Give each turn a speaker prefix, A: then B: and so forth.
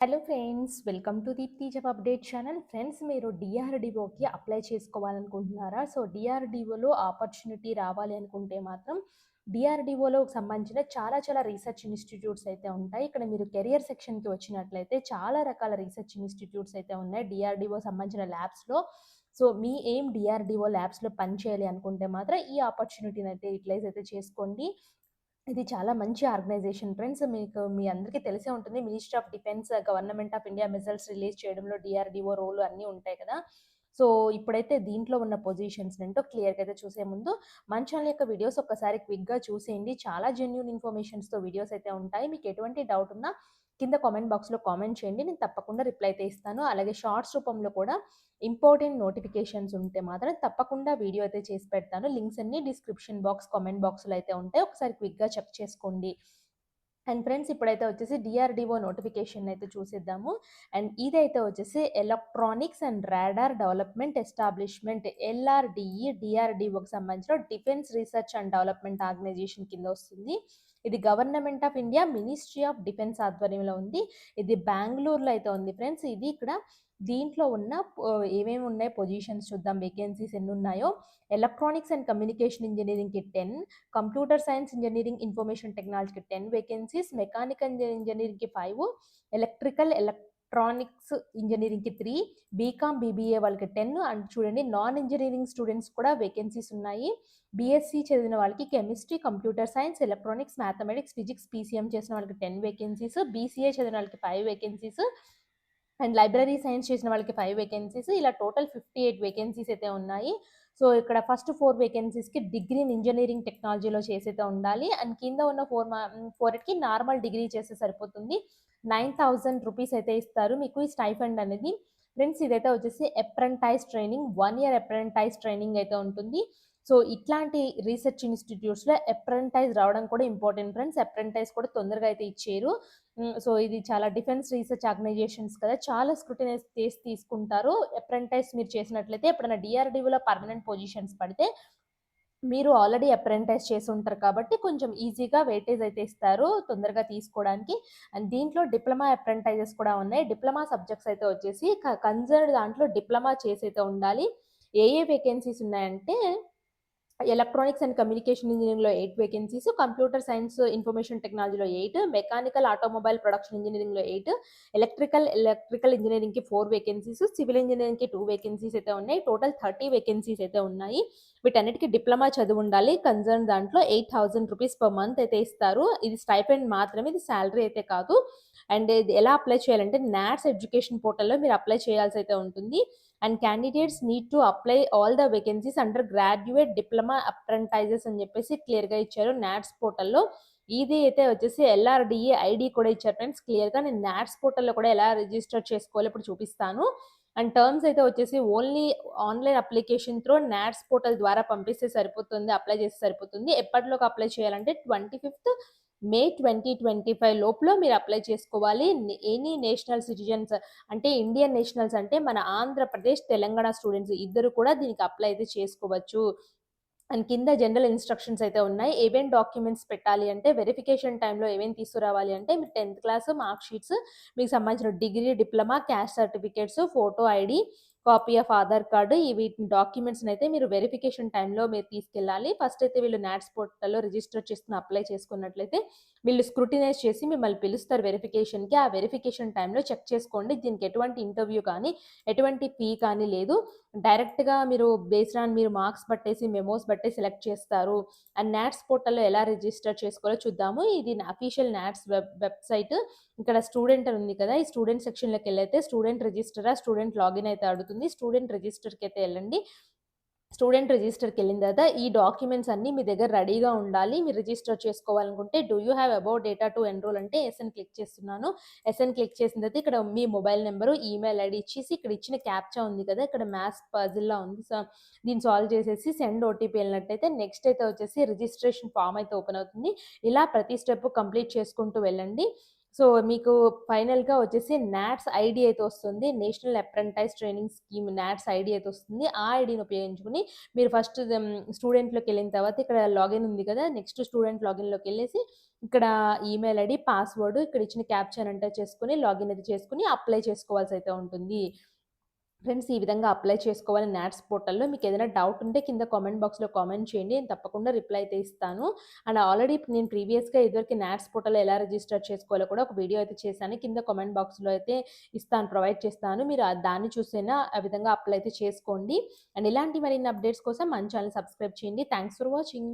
A: Hello friends, welcome to Deepti job update channel. Friends, మీరు డిఆర్డిఓకి apply చేసుకోవాలనుకుంటున్నారా? సో డిఆర్డిఓలో ఆపర్చునిటీ రావాలి అనుకుంటే మాత్రం డిఆర్డిఓలో సంబంధించిన చాలా రీసెర్చ్ ఇన్స్టిట్యూట్స్ అయితే ఉంటాయి. ఇక్కడ మీరు కెరియర్ సెక్షన్కి వచ్చినట్లయితే చాలా రకాల రీసెర్చ్ ఇన్స్టిట్యూట్స్ అయితే ఉన్నాయి డిఆర్డిఓ సంబంధించిన ల్యాబ్స్లో. సో మీ ఏం డిఆర్డిఓ ల్యాబ్స్లో పనిచేయాలి అనుకుంటే మాత్రం ఈ ఆపర్చునిటీని అయితే యూటిలైజ్ అయితే చేసుకోండి. ఇది చాలా మంచి ఆర్గనైజేషన్ ఫ్రెండ్స్. మీకు మీ అందరికీ తెలిసే ఉంటుంది. Ministry of defence, government of India missiles release చేయడంలో డిఆర్‌డిఓ రోల్ అన్నీ ఉంటాయి కదా! సో, ఇప్పుడైతే దీంట్లో ఉన్న పొజిషన్స్ ఏంటో క్లియర్‌గా అయితే చూసే ముందు మన ఛానల్ యొక్క వీడియోస్ ఒక్కసారి క్విక్‌గా చూసేయండి. చాలా జెన్యూన్ ఇన్ఫర్మేషన్స్‌తో వీడియోస్ అయితే ఉంటాయి. మీకు ఎటువంటి డౌట్ ఉన్నా కింద కామెంట్ బాక్స్‌లో కామెంట్ చేయండి. నేను తప్పకుండా రిప్లై అయితే ఇస్తాను. అలాగే షార్ట్స్ రూపంలో కూడా ఇంపార్టెంట్ నోటిఫికేషన్స్ ఉంటే మాత్రం తప్పకుండా వీడియో అయితే చేసి పెడతాను. లింక్స్ అన్నీ డిస్క్రిప్షన్ బాక్స్, కామెంట్ బాక్స్‌లో అయితే ఉంటాయి. ఒకసారి క్విక్‌గా చెక్ చేసుకోండి. అండ్ ఫ్రెండ్స్, ఇప్పుడైతే వచ్చేసి డిఆర్‌డిఓ నోటిఫికేషన్ అయితే చూసేద్దాము. అండ్ ఇదైతే వచ్చేసి electronics and radar development establishment LRDE డిఆర్‌డిఓకి సంబంధించిన defence research and development organisation కింద వస్తుంది. ఇది government of India ministry of defence ఆధ్వర్యంలో ఉంది. ఇది బెంగుళూరులో అయితే ఉంది ఫ్రెండ్స్. ఇది ఇక్కడ దీంట్లో ఉన్న ఏమేమి ఉన్నాయి పొజిషన్స్ చూద్దాం. వేకెన్సీస్ ఎన్ని ఉన్నాయో. ఎలక్ట్రానిక్స్ అండ్ కమ్యూనికేషన్ ఇంజినీరింగ్‌కి 10, కంప్యూటర్ సైన్స్ ఇంజినీరింగ్ ఇన్ఫర్మేషన్ టెక్నాలజీకి 10 వేకెన్సీస్, మెకానికల్ ఇంజినీరింగ్‌కి 5, ఎలక్ట్రానిక్స్ ఇంజినీరింగ్‌కి 3, బీకామ్, బీబీఏ వాళ్ళకి 10. అండ్ చూడండి, నాన్ ఇంజినీరింగ్ స్టూడెంట్స్ కూడా వేకెన్సీస్ ఉన్నాయి. బీఎస్సీ చదివిన వాళ్ళకి chemistry, computer science, electronics, mathematics, physics, PCM చేసిన వాళ్ళకి 10 వేకెన్సీస్, బీసీఏ చదివిన వాళ్ళకి 5 వేకెన్సీస్ అండ్ లైబ్రరీ సైన్స్ చేసిన వాళ్ళకి 5 వేకెన్సీస్. ఇలా టోటల్ 58 వేకెన్సీస్ అయితే ఉన్నాయి. సో, ఇక్కడ ఫస్ట్ 4 వేకెన్సీస్‌కి డిగ్రీ ఇన్ ఇంజినీరింగ్ టెక్నాలజీలో చేసైతే ఉండాలి. అండ్ కింద ఉన్న 4కి నార్మల్ డిగ్రీ చేస్తే సరిపోతుంది. 9,000 రూపీస్ అయితే ఇస్తారు మీకు ఈ స్టైఫండ్ అనేది. ఫ్రెండ్స్, ఇదైతే వచ్చేసి అప్రెంటైజ్ ట్రైనింగ్, 1 ఇయర్ అప్రెంటైజ్ ట్రైనింగ్ అయితే ఉంటుంది. సో, ఇట్లాంటి రీసెర్చ్ ఇన్‌స్టిట్యూట్స్‌లో అప్రెంటైజ్ రావడం కూడా ఇంపార్టెంట్ ఫ్రెండ్స్. అప్రెంటైజ్ కూడా తొందరగా అయితే ఇచ్చేయరు. సో, ఇది చాలా డిఫెన్స్ రీసెర్చ్ ఆర్గనైజేషన్స్ కదా! చాలా స్క్రూటినైజ్ చేసి తీసుకుంటారు. అప్రెంటైజ్ మీరు చేసినట్లయితే ఎప్పుడైనా డిఆర్‌డిఓలో పర్మనెంట్ పొజిషన్స్ పడితే మీరు ఆల్రెడీ అప్రెంటైజ్ చేసి ఉంటారు కాబట్టి కొంచెం ఈజీగా వెయిటేజ్ అయితే ఇస్తారు తొందరగా తీసుకోవడానికి. అండ్ దీంట్లో డిప్లొమా అప్రెంటైజెస్ కూడా ఉన్నాయి. డిప్లొమా సబ్జెక్ట్స్ అయితే వచ్చేసి కన్సర్న్డ్ దాంట్లో డిప్లొమా చేసైతే ఉండాలి. ఏ వేకెన్సీస్ ఉన్నాయంటే ఎలక్ట్రానిక్స్ అండ్ కమ్యూనికేషన్ ఇంజినీరింగ్‌లో 8 వేకెన్సీస్, కంప్యూటర్ సైన్స్ ఇన్ఫర్మేషన్ టెక్నాలజీలో 8, మెకానికల్ ఆటోమొబైల్ ప్రొడక్షన్ ఇంజినీరింగ్‌లో 8, ఎలక్ట్రికల్ ఇంజినీరింగ్‌కి 4 వేకెన్సీస్, సివిల్ ఇంజినీరింగ్‌కి 2 వేకెన్సీస్ అయితే ఉన్నాయి. టోటల్ 30 వేకెన్సీస్ అయితే ఉన్నాయి. వీటన్నిటికి డిప్లొమా చదివుండాలి. కన్సర్న్ దాంట్లో 8,000 రూపీస్ పర్ మంత్ అయితే ఇస్తారు. ఇది స్టైపెండ్ మాత్రమే. ఇది సాలరీ అయితే కాదు. అండ్ ఇది ఎలా అప్లై చేయాలంటే నాట్స్ ఎడ్యుకేషన్ పోర్టల్‌లో మీరు అప్లై చేయాల్సయితే ఉంటుంది. And candidates need to apply all the vacancies undergraduate diploma apprentices అని చెప్పేసి క్లియర్‌గా ఇచ్చారు నాట్స్ పోర్టల్‌లో. ఇది అయితే వచ్చేసి ఎల్ఆర్‌డిఈ ఐడీ కూడా ఇచ్చారు ఫ్రెండ్స్ క్లియర్‌గా. నేను నాట్స్ పోర్టల్‌లో కూడా ఎలా రిజిస్టర్ చేసుకోవాలో ఇప్పుడు చూపిస్తాను. అండ్ టర్మ్స్ అయితే వచ్చేసి only online application through NATS portal ద్వారా పంపిస్తే సరిపోతుంది. అప్లై చేస్తే సరిపోతుంది. ఎప్పటిలోగా అప్లై చేయాలంటే 25థ్ మే 2025 లోపల మీరు అప్లై చేసుకోవాలి. ఎనీ నేషనల్ సిటిజన్స్ అంటే ఇండియన్ నేషనల్స్ అంటే మన ఆంధ్రప్రదేశ్, తెలంగాణ స్టూడెంట్స్ ఇద్దరు కూడా దీనికి అప్లై అయితే చేసుకోవచ్చు. అండ్ కింద జనరల్ ఇన్‌స్ట్రక్షన్స్ అయితే ఉన్నాయి. ఏమేం డాక్యుమెంట్స్ పెట్టాలి అంటే వెరిఫికేషన్ టైమ్‌లో ఏమేమి తీసుకురావాలి అంటే మీరు 10థ్ క్లాస్ మార్క్ షీట్స్, మీకు సంబంధించిన degree, diploma, caste certificates, photo ID, copy of Aadhaar card వీటి డాక్యుమెంట్స్‌నైతే మీరు వెరిఫికేషన్ టైమ్‌లో మీరు తీసుకెళ్ళాలి. ఫస్ట్ అయితే వీళ్ళు నాట్స్ పోర్టల్‌లో రిజిస్టర్ చేసుకొని అప్లై చేసుకున్నట్లయితే వీళ్ళు స్క్రూటినైజ్ చేసి మిమ్మల్ని పిలుస్తారు వెరిఫికేషన్‌కి. ఆ వెరిఫికేషన్ టైమ్‌లో చెక్ చేసుకోండి. దీనికి ఎటువంటి ఇంటర్వ్యూ కానీ, ఎటువంటి ఫీ కానీ లేదు. డైరెక్ట్‌గా మీరు బేస్డ్ ఆన్ మీరు మార్క్స్ బట్టేసి, మెమోస్ బట్టి సెలెక్ట్ చేస్తారు. అండ్ నాట్స్ పోర్టల్‌లో ఎలా రిజిస్టర్ చేసుకోవాలో చూద్దాము. ఇది అఫీషియల్ నాట్స్ వెబ్‌సైట్. ఇక్కడ స్టూడెంట్ అని ఉంది కదా! ఈ స్టూడెంట్ సెక్షన్‌లోకెళ్ళైతే స్టూడెంట్ రిజిస్టరా, స్టూడెంట్ లాగిన్ అయితే అడుగుతుంది. స్టూడెంట్ రిజిస్టర్‌కైతే ఎళ్ళండి. స్టూడెంట్ రిజిస్టర్‌కెళ్ళిన తర్వాత ఈ డాక్యుమెంట్స్ అన్నీ మీ దగ్గర రెడీగా ఉండాలి. మీరు రిజిస్టర్ చేసుకోవాలనుకుంటే do you have above data to enrol అంటే యెస్ అని క్లిక్ చేస్తున్నాను. యెస్ అని క్లిక్ చేసిన తర్వాత ఇక్కడ మీ మొబైల్ నంబరు, ఈమెయిల్ ఐడీ ఇచ్చేసి ఇక్కడ ఇచ్చిన క్యాప్చా ఉంది కదా! ఇక్కడ మ్యాథ్స్ పజిల్‌లా ఉంది. సో, దీన్ని సాల్వ్ చేసేసి సెండ్ ఓటీపీ వెళ్ళినట్టయితే నెక్స్ట్ అయితే వచ్చేసి రిజిస్ట్రేషన్ ఫార్మ్ అయితే ఓపెన్ అవుతుంది. ఇలా ప్రతి స్టెప్ కంప్లీట్ చేసుకుంటూ వెళ్ళండి. సో, మీకు ఫైనల్‌గా వచ్చేసి నాట్స్ ఐడీ అయితే వస్తుంది. National apprentice training scheme NATS ID అయితే వస్తుంది. ఆ ఐడీని ఉపయోగించుకొని మీరు ఫస్ట్ స్టూడెంట్‌లోకెళ్ళిన తర్వాత ఇక్కడ లాగిన్ ఉంది కదా! నెక్స్ట్ స్టూడెంట్ లాగిన్‌లోకెళ్ళేసి ఇక్కడ ఈమెయిల్ ఐడీ, పాస్వర్డ్ ఇక్కడ ఇచ్చిన క్యాప్చాని ఎంటర్ చేసుకొని లాగిన్ అయితే చేసుకొని అప్లై చేసుకోవాల్సయితే ఉంటుంది. ఫ్రెండ్స్ ఈ విధంగా అప్లై చేసుకోవాలి నాట్స్ పోర్టల్‌లో. మీకేదైనా డౌట్ ఉంటే కింద కామెంట్ బాక్స్‌లో కామెంట్ చేయండి. నేను తప్పకుండా రిప్లై అయితే ఇస్తాను. అండ్ ఆల్రెడీ నేను ప్రీవియస్‌గా ఇదివరకు నాట్స్ పోర్టల్‌లో ఎలా రిజిస్టర్ చేసుకోవాలో కూడా ఒక వీడియో అయితే చేశాను. కింద కామెంట్ బాక్స్‌లో అయితే ప్రొవైడ్ చేస్తాను. మీరు దాన్ని చూసైనా ఆ విధంగా అప్లై అయితే చేసుకోండి. అండ్ ఇలాంటి మరిన్ని అప్డేట్స్ కోసం మన ఛానెల్ సబ్స్క్రైబ్ చేయండి. Thanks for watching.